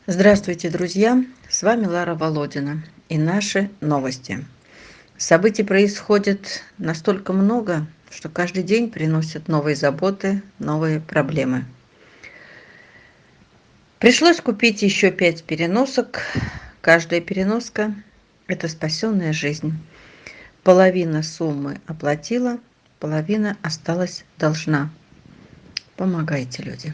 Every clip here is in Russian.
Здравствуйте, друзья! С вами Лара Володина и наши новости. Событий происходит настолько много, что каждый день приносит новые заботы, новые проблемы. Пришлось купить еще 5 переносок. Каждая переноска– это спасенная жизнь. Половина суммы оплатила, половина осталась должна. Помогайте, люди.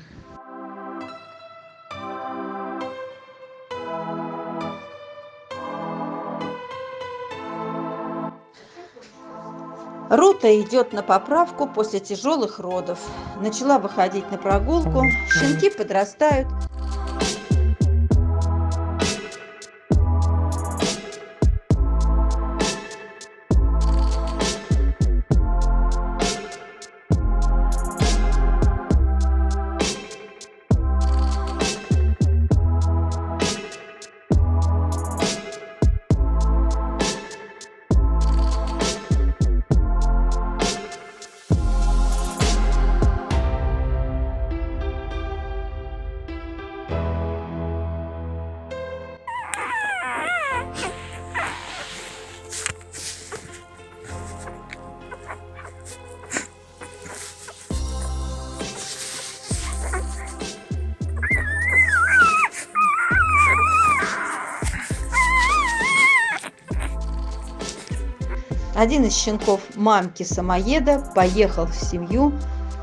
Рута идет на поправку после тяжелых родов. Начала выходить на прогулку, щенки подрастают. Один из щенков мамки-самоеда поехал в семью.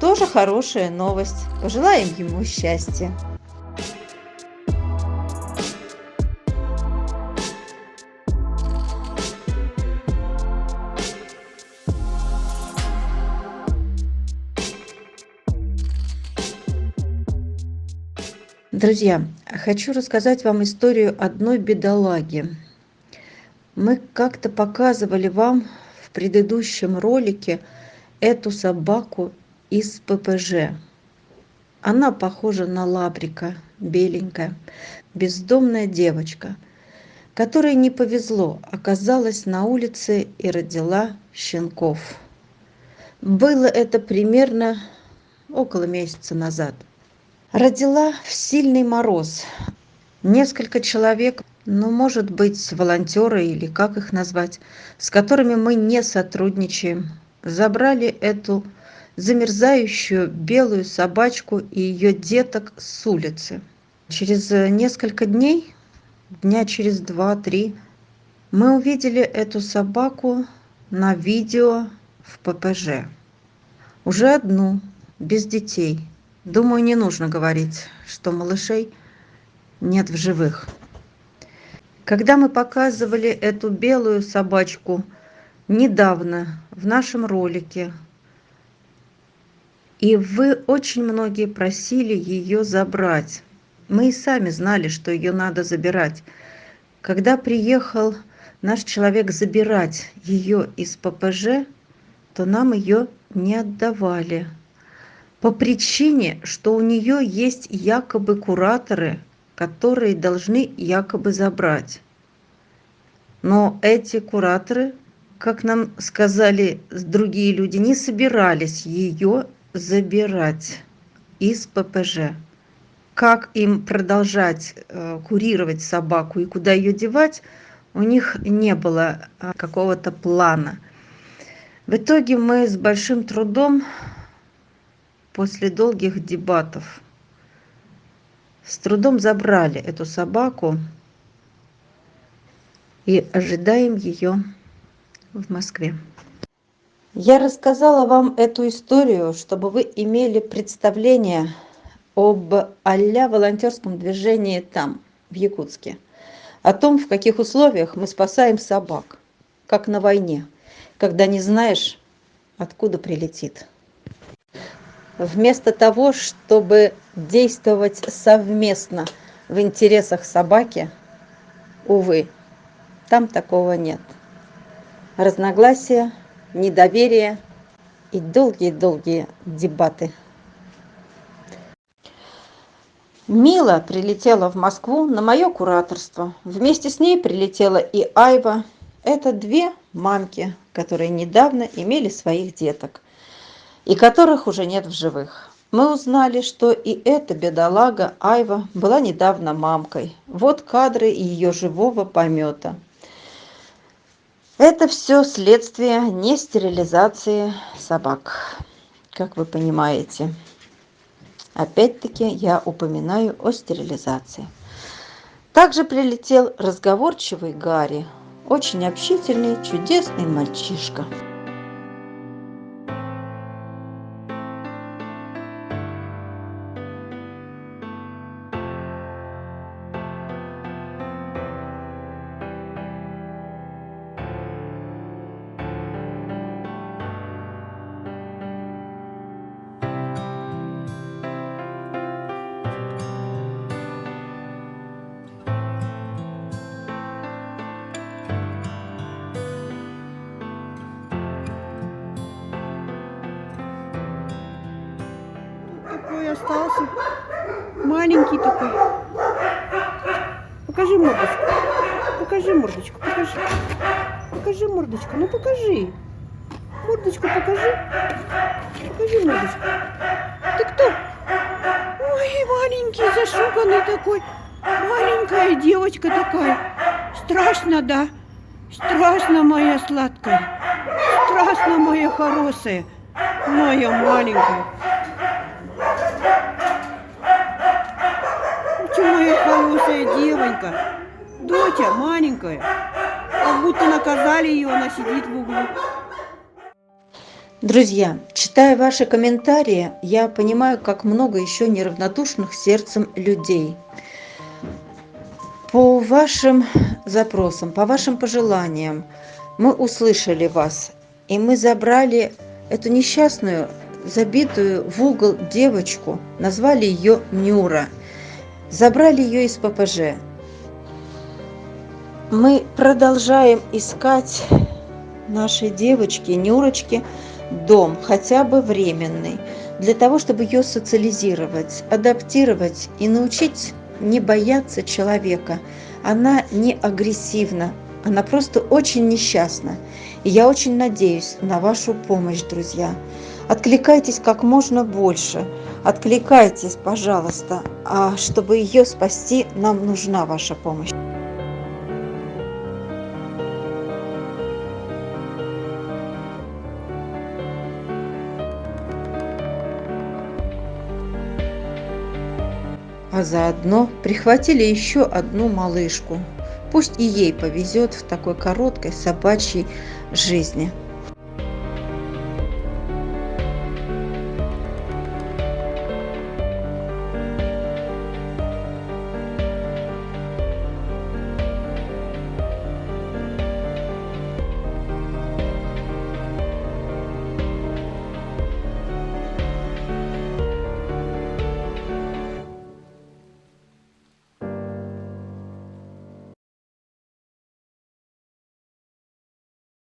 Тоже хорошая новость. Пожелаем ему счастья. Друзья, хочу рассказать вам историю одной бедолаги. Мы как-то показывали вам в предыдущем ролике эту собаку из ППЖ. Она похожа на лабрика, беленькая, бездомная девочка, которой не повезло, оказалась на улице и родила щенков. Было это примерно около месяца назад. Родила в сильный мороз. Несколько человек, может быть, волонтеры или как их назвать, с которыми мы не сотрудничаем, забрали эту замерзающую белую собачку и ее деток с улицы. Через несколько дней, дня через 2-3, мы увидели эту собаку на видео в ППЖ. Уже одну, без детей. Думаю, не нужно говорить, что малышей нет в живых. Когда мы показывали эту белую собачку недавно в нашем ролике, и вы очень многие просили ее забрать. Мы и сами знали, что ее надо забирать. Когда приехал наш человек забирать ее из ППЖ, то нам ее не отдавали. По причине, что у нее есть якобы кураторы, которые должны якобы забрать. Но эти кураторы, как нам сказали другие люди, не собирались ее забирать из ППЖ. Как им продолжать курировать собаку и куда ее девать, у них не было какого-то плана. В итоге мы с большим трудом, после долгих дебатов, с трудом забрали эту собаку и ожидаем ее в Москве. Я рассказала вам эту историю, чтобы вы имели представление об а-ля волонтерском движении там, в Якутске. О том, в каких условиях мы спасаем собак, как на войне, когда не знаешь, откуда прилетит. Вместо того, чтобы действовать совместно в интересах собаки, увы, там такого нет. Разногласия, недоверие и долгие-долгие дебаты. Мила прилетела в Москву на мое кураторство. Вместе с ней прилетела и Айва. Это 2 мамки, которые недавно имели своих деток и которых уже нет в живых. Мы узнали, что и эта бедолага Айва была недавно мамкой. Вот кадры ее живого помета. Это все следствие нестерилизации собак, как вы понимаете. Опять-таки я упоминаю о стерилизации. Также прилетел разговорчивый Гарри, очень общительный, чудесный мальчишка. Такой остался. Маленький такой. Покажи мордочку. Покажи мордочку. Покажи. Покажи мордочку. Ну покажи. Мордочку покажи. Покажи мордочку. Ты кто? Ой, маленький, зашуганный такой. Маленькая девочка такая. Страшно, да? Страшно, моя сладкая. Страшно, моя хорошая. Моя маленькая. Моя хорошая девонька, доча маленькая, как будто наказали ее, она сидит в углу. Друзья, читая ваши комментарии, я понимаю, как много еще неравнодушных сердцем людей. По вашим запросам, по вашим пожеланиям мы услышали вас, и мы забрали эту несчастную, забитую в угол девочку, назвали ее Нюра. Забрали ее из ППЖ. Мы продолжаем искать нашей девочке, Нюрочке, дом, хотя бы временный, для того, чтобы ее социализировать, адаптировать и научить не бояться человека. Она не агрессивна, она просто очень несчастна. И я очень надеюсь на вашу помощь, друзья. Откликайтесь как можно больше. Откликайтесь, пожалуйста. А чтобы ее спасти, нам нужна ваша помощь. А заодно прихватили еще одну малышку. Пусть и ей повезет в такой короткой собачьей жизни.